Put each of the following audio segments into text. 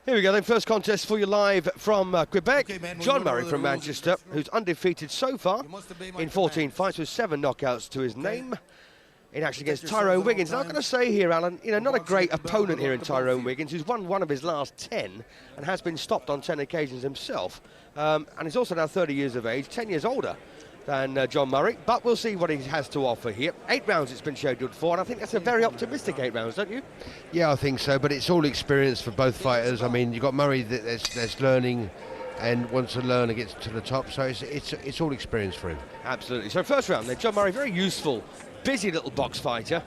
Here we go, then, first contest for you live from Quebec. Okay, John Murray from Manchester, who's undefeated so far in 14 fights with 7 knockouts to his name. In action against Tyrone Wiggins. And I'm going to say here, Alan, you know, not a great opponent here in Tyrone Wiggins, who's won one of his last 10 and has been stopped on 10 occasions himself. And he's also now 30 years of age, 10 years older than John Murray, but we'll see what he has to offer here. 8 rounds it's been scheduled for, and I think that's a very optimistic 8 rounds, don't you? Yeah, I think so, but it's all experience for both fighters. I mean, you've got Murray that's learning and wants to learn and get to the top, so it's all experience for him. Absolutely. So first round then, John Murray, very useful, busy little box fighter,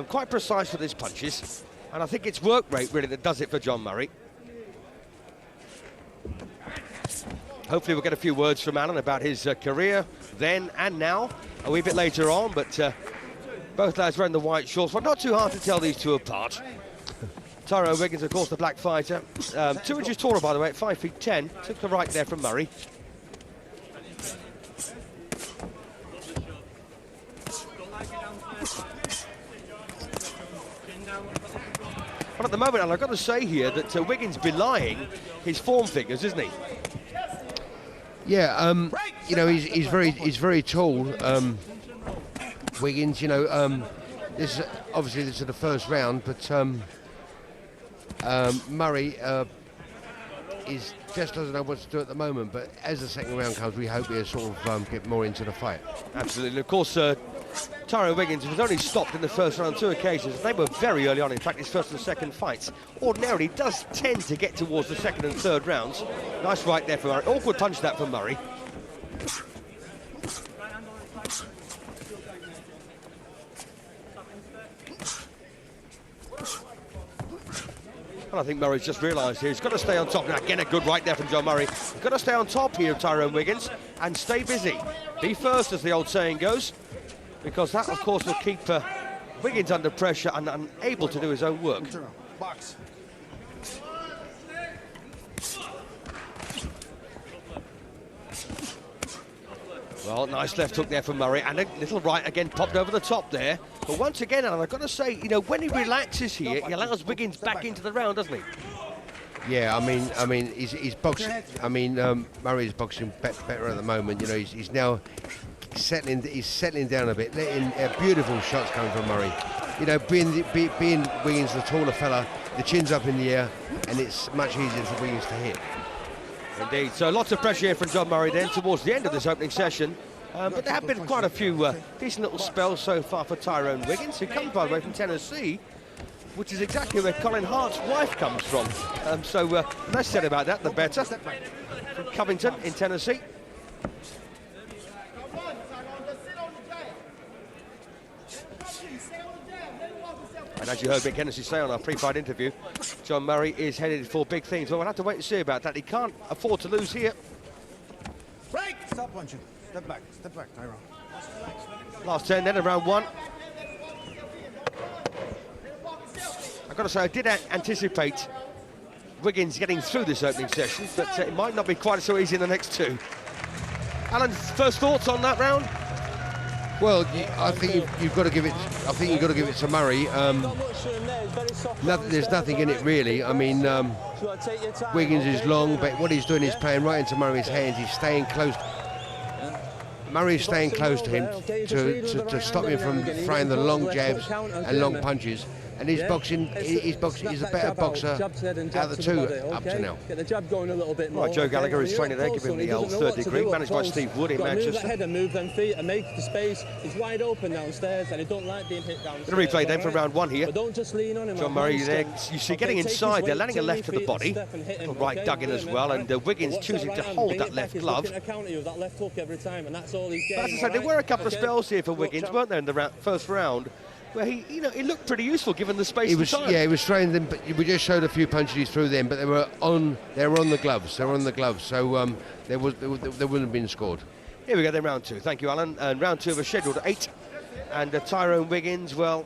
quite precise with his punches, and I think it's work rate really that does it for John Murray. Hopefully we'll get a few words from Alan about his career then and now, a wee bit later on, but both lads wearing the white shorts. Well, not too hard to tell these two apart. Tyrone Wiggins, of course, the black fighter. 2 inches taller, by the way, at 5'10". Took the right there from Murray. But at the moment, Alan, I've got to say here that Wiggins belying his form figures, isn't he? Yeah, you know, he's very tall. Wiggins, you know, this is the first round, but Murray just doesn't know what to do at the moment. But as the second round comes, we hope he'll sort of get more into the fight. Absolutely. And of course, Tyrone Wiggins was only stopped in the first round on 2 occasions. They were very early on, in fact, his first and second fights. Ordinarily does tend to get towards the second and third rounds. Nice right there for Murray. Awkward punch that from Murray. And I think Murray's just realised here he's got to stay on top. Now, again, a good right there from John Murray. He's got to stay on top here of Tyrone Wiggins and stay busy. Be first, as the old saying goes, because that, of course, will keep Wiggins under pressure and unable to do his own work. Box. Well, nice left hook there from Murray, and a little right again popped over the top there. But once again, Alan, I've got to say, you know, when he relaxes here, he allows Wiggins back into the round, doesn't he? Yeah, I mean, he's boxing. I mean, Murray's boxing better at the moment. You know, he's now settling. He's settling down a bit, letting beautiful shots coming from Murray. You know, being Wiggins the taller fella, the chin's up in the air, and it's much easier for Wiggins to hit. Indeed. So lots of pressure here from John Murray then towards the end of this opening session. But there have been quite a few decent little spells so far for Tyrone Wiggins, who comes, by the way, from Tennessee, which is exactly where Colin Hart's wife comes from. So less said about that, the better. From Covington in Tennessee. And as you heard Mick Hennessy say on our pre-fight interview, John Murray is headed for big things. Well, we'll have to wait and see about that. He can't afford to lose here. Break! Stop punching. Step back, Tyrone. Last 10 then, around 1. I've got to say, I did anticipate Wiggins getting through this opening session, but it might not be quite so easy in the next 2. Alan, first thoughts on that round? Well, I think you've got to give it. I think you've got to give it to Murray. There's nothing in it really. I mean, Wiggins is long, but what he's doing is playing right into Murray's hands. He's staying close. Murray's staying close to him to stop him from throwing the long jabs and long punches. And he's a better boxer out of the 2 up to now. Get the jab going a little bit more. Right, Joe Gallagher is training there, giving him the old 3rd degree, managed by Steve Wood in Manchester. Move that head and move them feet and make the space. He's wide open downstairs and he don't like being hit downstairs. The replay then for round 1 here. But don't just lean on him. John Murray there, you see getting inside there, landing a left to the body. A right dug in as well, and Wiggins choosing to hold that left glove. But as I said, there were a couple of spells here for Wiggins, weren't there, in the first round, where he looked pretty usful given the space and time. Yeah, he was throwing them, but we just showed a few punches he threw them, but they were on the gloves. They were on the gloves, so they wouldn't have been scored. Here we go, then round 2. Thank you, Alan. And round 2 was scheduled at 8. And Tyrone Wiggins, well,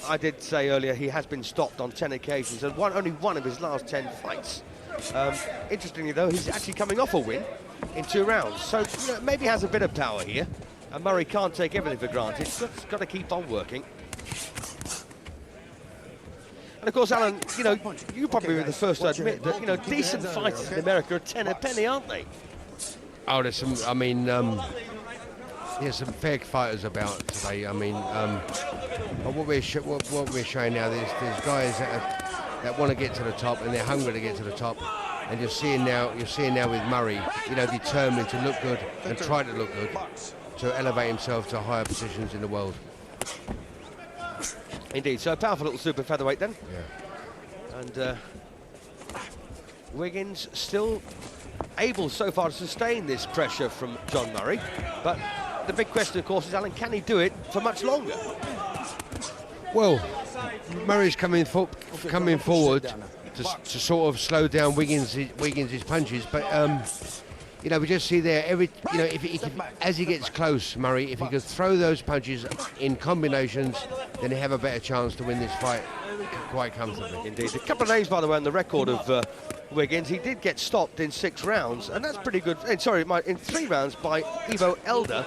I did say earlier he has been stopped on 10 occasions and only one of his last 10 fights. Interestingly, though, he's actually coming off a win in 2 rounds, so maybe has a bit of power here. And Murray can't take everything for granted. He's got to keep on working. And of course, Alan, you know, you probably were the first to admit that, you know, decent fighters in America are 10 a penny, aren't they? Oh, there's some, I mean, there's some fair fighters about today. I mean, but what we're showing now, there's guys that want to get to the top and they're hungry to get to the top. And you're seeing now with Murray, you know, determined to look good and try to look good to elevate himself to higher positions in the world. Indeed, so a powerful little super featherweight then. Yeah. And Wiggins still able so far to sustain this pressure from John Murray. But the big question, of course, is, Alan, can he do it for much longer? Well, Murray's coming forward to sort of slow down Wiggins' punches, but you know, we just see there as he gets close, Murray, if he can throw those punches in combinations, then he have a better chance to win this fight quite comfortably. Indeed. A couple of names, by the way, on the record of Wiggins. He did get stopped in 6 rounds, and that's pretty good. In 3 rounds by Ivo Elder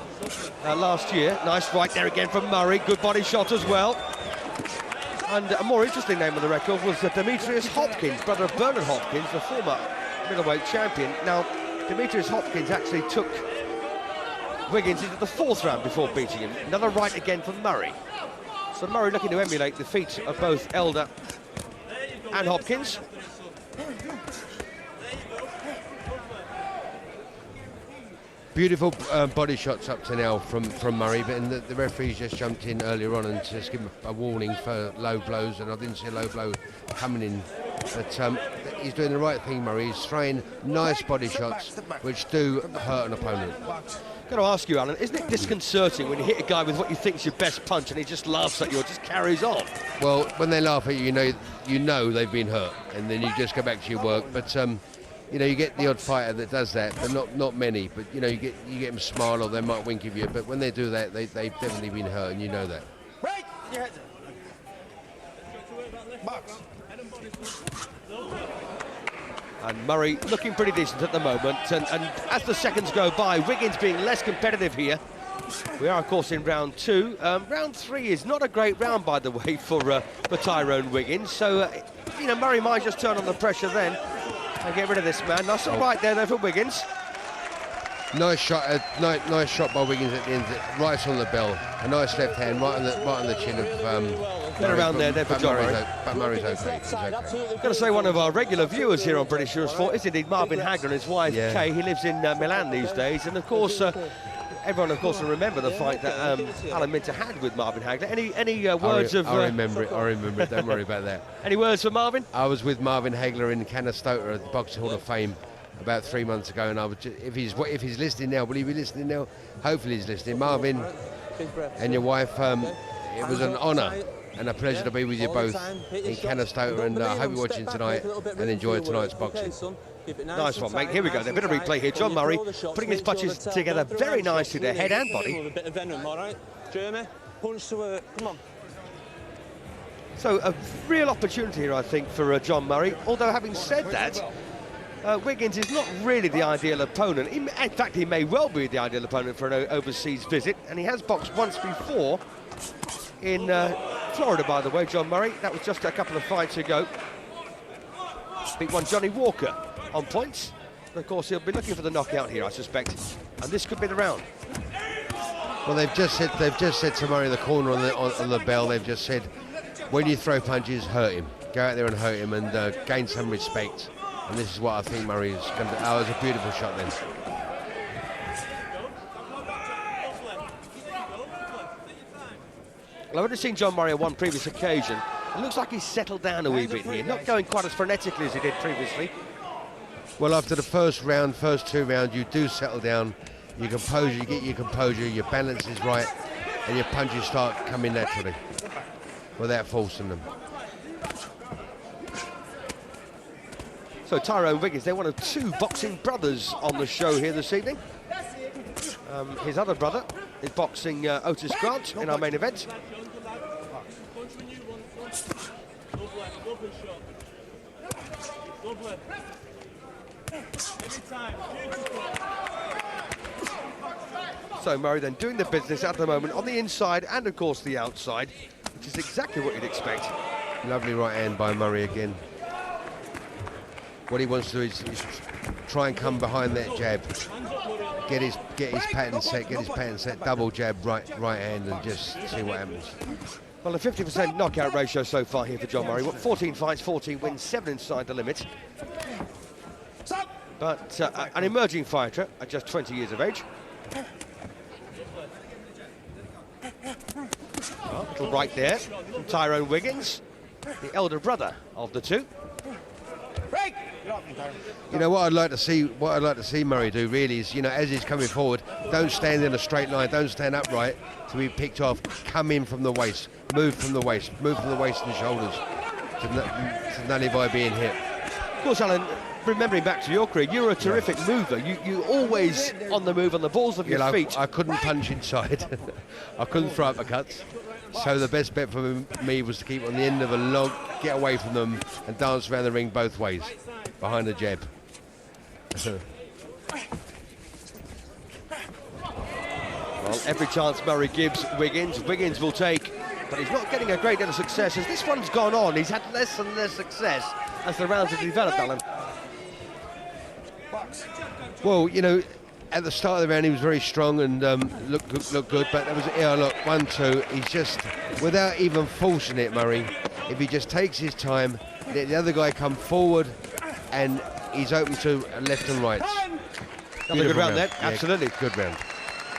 last year. Nice right there again from Murray. Good body shot as well. And a more interesting name on the record was Demetrius Hopkins, brother of Bernard Hopkins, the former middleweight champion. Now, Demetrius Hopkins actually took Wiggins into the 4th round before beating him. Another right again from Murray. So Murray looking to emulate the feat of both Elder and Hopkins. Beautiful body shots up to now from Murray, but the referees just jumped in earlier on and just given a warning for low blows, and I didn't see a low blow coming in. But he's doing the right thing, Murray. He's throwing nice body shots which do hurt an opponent. Got to ask you, Alan, isn't it disconcerting when you hit a guy with what you think is your best punch and he just laughs at you or just carries on? Well, when they laugh at you, you know they've been hurt, and then you just go back to your work. But you know, you get the odd fighter that does that, but not many. But you know, you get them smile or they might wink at you. But when they do that, they've definitely been hurt, and you know that. Right. Box. And Murray looking pretty decent at the moment. And as the seconds go by, Wiggins being less competitive here. We are, of course, in round 2. Round 3 is not a great round, by the way, for Tyrone Wiggins. So, you know, Murray might just turn on the pressure then and get rid of this man. Nice right there, though, for Wiggins. Nice shot by Wiggins at the end, right on the bell. A nice left hand, right on the chin of. Been around there for John Murray. But Murray's okay. He's okay. Got to say, one of our regular viewers here on British Eurosport is indeed Marvin Hagler and his wife Kay. He lives in Milan these days, and of course, everyone, of course, will remember the fight that Alan Minter had with Marvin Hagler. Any words of? I remember it. Don't worry about that. Any words for Marvin? I was with Marvin Hagler in Canastota at the Boxe Hall of Fame about 3 months ago, and I was if he's listening now, will he be listening now? Hopefully he's listening. Marvin and your wife, it was an honour and a pleasure to be with you both in Canastota, and I hope you're watching tonight and enjoy tonight's boxing. Nice one, mate. Here we go. A bit of replay here. John Murray putting his punches together very nicely there, head and body. Jeremy, punch to work. Come on. So a real opportunity here, I think, for John Murray. Although having said that, Wiggins is not really the ideal opponent. In fact, he may well be the ideal opponent for an overseas visit, and he has boxed once before in Florida, by the way, John Murray. That was just a couple of fights ago. Beat one Johnny Walker on points. And of course, he'll be looking for the knockout here, I suspect. And this could be the round. Well, they've just said to Murray in the corner on the bell. They've just said, when you throw punches, hurt him. Go out there and hurt him and gain some respect. And this is what I think Murray is going to do. Oh, it was a beautiful shot then. Well, I've only seen John Murray on one previous occasion. It looks like he's settled down a wee bit here, not going quite as frenetically as he did previously. Well, after the first 2 rounds, you do settle down. You get your composure, your balance is right, and your punches start coming naturally without forcing them. So Tyrone Wiggins, they're one of 2 boxing brothers on the show here this evening. His other brother is boxing Otis Grant in our main event. So Murray then doing the business at the moment on the inside and of course the outside, which is exactly what you'd expect Lovely right hand by Murray again. What he wants to do is try and come behind that jab, get his pattern set, double jab, right hand, and just see what happens. Well, a 50% knockout ratio so far here for John Murray. 14 fights, 14 wins, 7 inside the limit. But an emerging fighter at just 20 years of age. Oh, little right there from Tyrone Wiggins, the elder brother of the two. You know what I'd like to see Murray do really is, you know, as he's coming forward, don't stand in a straight line, don't stand upright to be picked off. Come in from the waist, move from the waist and shoulders to nullify being hit. Of course, Alan, remembering back to your career, you're a terrific mover. You always on the move, on the balls of your feet. I couldn't punch inside. I couldn't throw uppercuts. So the best bet for me was to keep on the end of a log, get away from them, and dance around the ring both ways, behind the jab. Well, every chance Murray gives Wiggins will take, but he's not getting a great deal of success. As this one's gone on, he's had less and less success as the rounds have developed, Alan. Well, you know, at the start of the round he was very strong and looked good, but there was, yeah, look, 1-2, he's just, without even forcing it, Murray, if he just takes his time, let the other guy come forward and he's open to left and right. Another good round there, yeah, absolutely. Good round.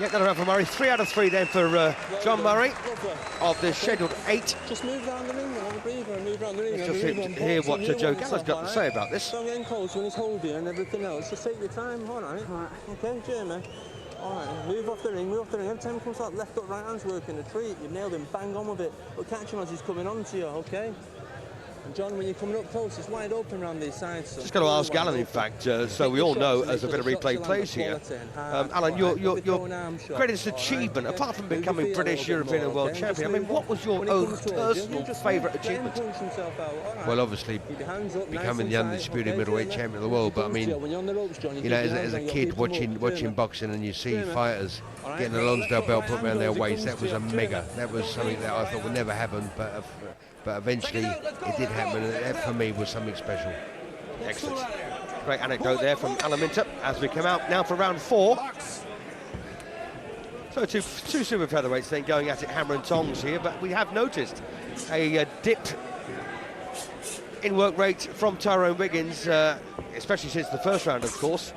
Yeah, another round for Murray. 3 out of 3 then for John Murray of the scheduled 8. Just move around the ring, have a breather and move around the ring. Let's just hear what Joe Gallo's got to say about this. Don't get in close when he's holding and everything else. Just take your time, all right? Okay, Jeremy. All right, move off the ring, move off the ring. Every time he comes out, left up, right hand's working the treat. You've nailed him, bang on with it. But catch him as he's coming on to you, okay? And John, when you're coming up close, it's wide open around these sides. So just got to ask Alan, in fact, so we all know as a bit of replay plays here. Alan, your greatest achievement, apart from becoming British, European and World Champion, I mean, what was your own personal favourite achievement? Well, obviously, becoming the undisputed middleweight champion of the world, but I mean, you know, as a kid watching boxing and you see fighters getting the Lonsdale belt put around their waist, that was a mega. That was something that I thought would never happen, but eventually it did happen, and that for me was something special. Excellent. Great anecdote there from Alan Minter as we come out now for round 4. So two super featherweights then going at it hammer and tongs here, but we have noticed a dip in work rate from Tyrone Wiggins, especially since the first round, of course.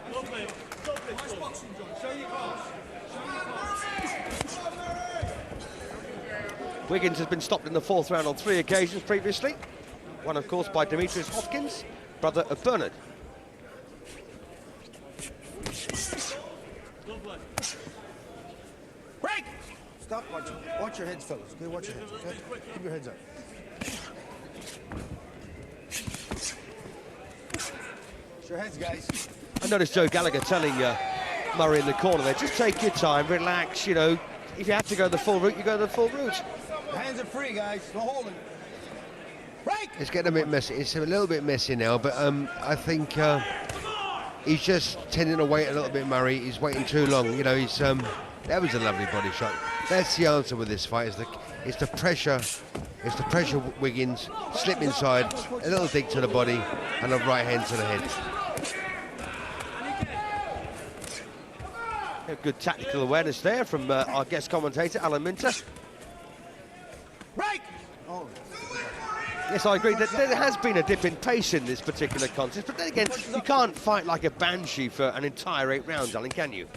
Wiggins has been stopped in the 4th round on 3 occasions previously. One, of course, by Demetrius Hopkins, brother of Bernard. Break! Stop, watch your heads, fellas. Okay, watch your heads, okay? Keep your heads up. Watch your heads, guys. I noticed Joe Gallagher telling Murray in the corner there, just take your time, relax, you know, if you have to go the full route, you go the full route. The hands are free, guys. No holding. Break! It's getting a bit messy. It's a little bit messy now, but I think he's just tending to wait a little bit, Murray. He's waiting too long. You know, he's that was a lovely body shot. That's the answer with this fight. It's the pressure. It's the pressure, Wiggins. Slip inside, a little dig to the body, and a right hand to the head. A good tactical awareness there from our guest commentator, Alan Minter. Break! Oh. Yes, I agree that there has been a dip in pace in this particular contest, but then again, you can't fight like a banshee for an entire 8 rounds, Alan, can you?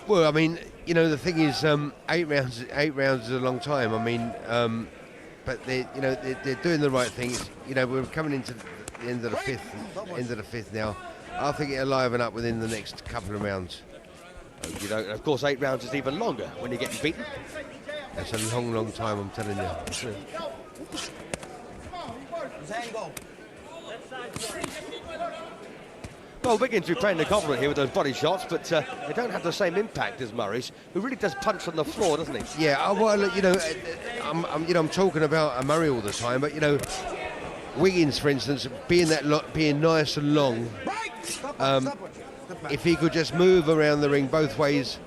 Well, I mean, you know, the thing is, 8 rounds is a long time. I mean, but they're doing the right things. You know, we're coming into the end of the fifth now. I think it'll liven up within the next couple of rounds. You know, and of course, 8 rounds is even longer when you're getting beaten. That's a long, long time, I'm telling you. Well, Wiggins repaying the compliment here with those body shots, but they don't have the same impact as Murray's, who really does punch from the floor, doesn't he? Yeah, well, you know, I'm talking about Murray all the time, but you know, Wiggins, for instance, being nice and long, if he could just move around the ring both ways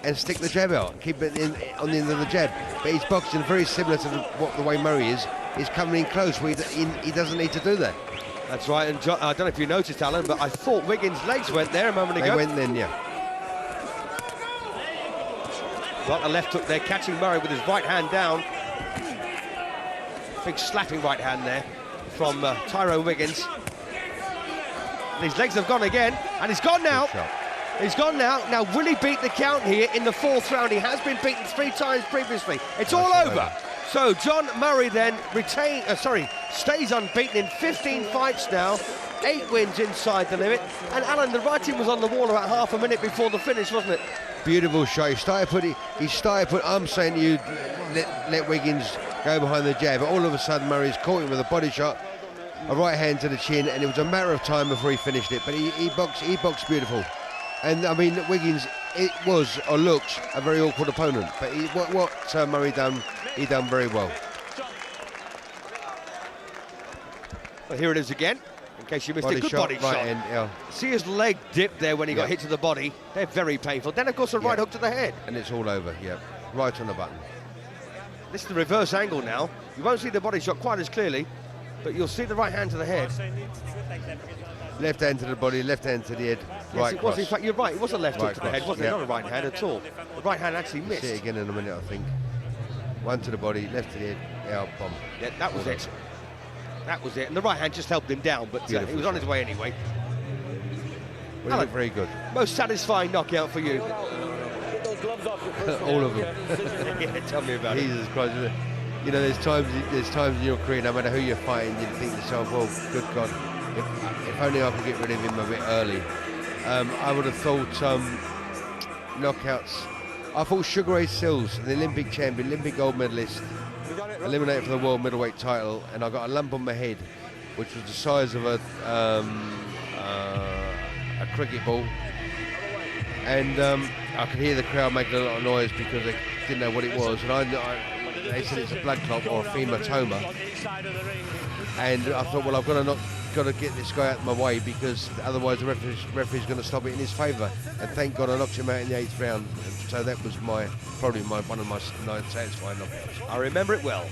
and stick the jab out, keep it on the end of the jab. But he's boxing very similar to the way Murray is, is coming in close. Where he doesn't need to do that. That's right, and John, I don't know if you noticed, Alan, but I thought Wiggins' legs went there a moment ago. They went then, yeah. Got a left hook there, catching Murray with his right hand down. Big slapping right hand there from Tyrone Wiggins. And his legs have gone again, and he's gone now. He's gone now. Now, will he beat the count here in the 4th round? He has been beaten 3 times previously. It's all over. So John Murray then stays unbeaten in 15 fights now, 8 wins inside the limit. And Alan, the writing was on the wall about half a minute before the finish, wasn't it? Beautiful shot. He started put. I'm saying to you, let Wiggins go behind the jab. But all of a sudden, Murray's caught him with a body shot, a right hand to the chin, and it was a matter of time before he finished it. But he boxed beautiful. And I mean, Wiggins, it was or looks a very awkward opponent. But what Murray done, he done very well. Well, here it is again. In case you missed a good body shot. End, yeah. See his leg dip there when he got hit to the body. They're very painful. Then, of course, a right hook to the head. And it's all over, right on the button. This is the reverse angle now. You won't see the body shot quite as clearly, but you'll see the right hand to the head. Left hand to the body, left hand to the head, right it was. In fact, you're right. It was a left hook to the head, wasn't it? Yeah. Not a right hand at all. The right hand actually missed. See it again in a minute, I think. One to the body, left to the head, out, bomb. Yeah, that was it. That was it. And the right hand just helped him down, but he was on his way anyway. Well, Alan, very good. Most satisfying knockout for you? All of them. Yeah, tell me about it. Jesus Christ. You know, there's times in your career, no matter who you're fighting, you think to yourself, well, good God, if only I could get rid of him a bit early. I would have thought knockouts. I thought Sugar Ray Sills, the Olympic champion, Olympic gold medalist, eliminated from the world middleweight title, and I got a lump on my head, which was the size of a cricket ball. And I could hear the crowd making a lot of noise because they didn't know what it was. And they said it's a blood clot or a hematoma. And I thought, well, I've got to get this guy out of my way because otherwise the referee's going to stop it in his favour. And thank God I knocked him out in the 8th round. And so that was probably one of my satisfying knockouts. I remember it well,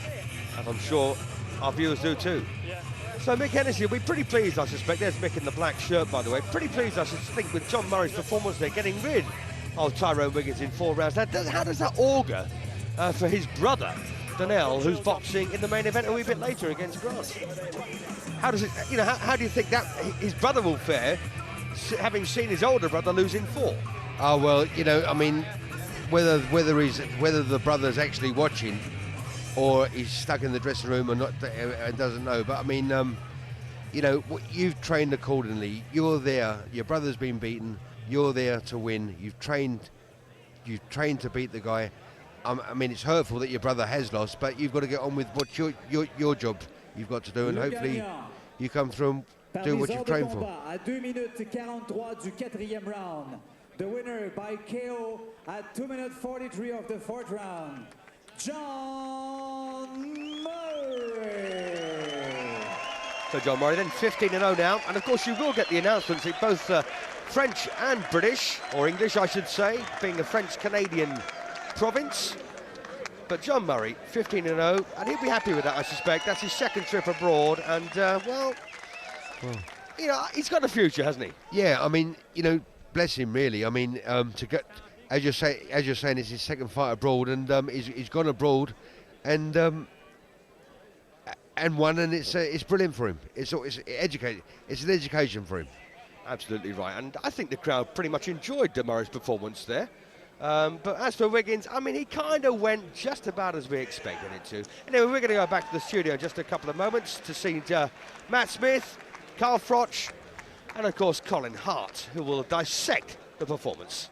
and I'm sure our viewers do too. So Mick Hennessy will be pretty pleased, I suspect. There's Mick in the black shirt, by the way. Pretty pleased, I think, with John Murray's performance there, getting rid of Tyrone Wiggins in 4 rounds. How does that augur for his brother, Donnell, who's boxing in the main event a wee bit later against Grant? How does it, how do you think that his brother will fare, having seen his older brother lose in 4? Oh, well, I mean, whether the brother's actually watching or he's stuck in the dressing room or not and doesn't know. But I mean, you've trained accordingly. You're there. Your brother's been beaten. You're there to win. You've trained to beat the guy. I mean, it's hurtful that your brother has lost, but you've got to get on with what your job you've got to do, and hopefully you come through and do what you've trained for. À 2 minutes 43 du 4e round. The winner by KO at 2 minutes 43 of the 4th round. John Murray. So John Murray then 15-0 now, and of course you will get the announcements in both French and British, or English I should say, being a French-Canadian province. But John Murray 15-0, and he'll be happy with that, I suspect. That's his 2nd trip abroad, and he's got a future, hasn't he? Yeah, I mean, bless him really. I mean, to get. As you're saying, it's his 2nd fight abroad, and he's gone abroad, and won, and it's brilliant for him. It's an education for him. Absolutely right, and I think the crowd pretty much enjoyed Murray's performance there. But as for Wiggins, I mean, he kind of went just about as we expected it to. Anyway, we're going to go back to the studio in just a couple of moments to see Matt Smith, Carl Froch, and of course Colin Hart, who will dissect the performance.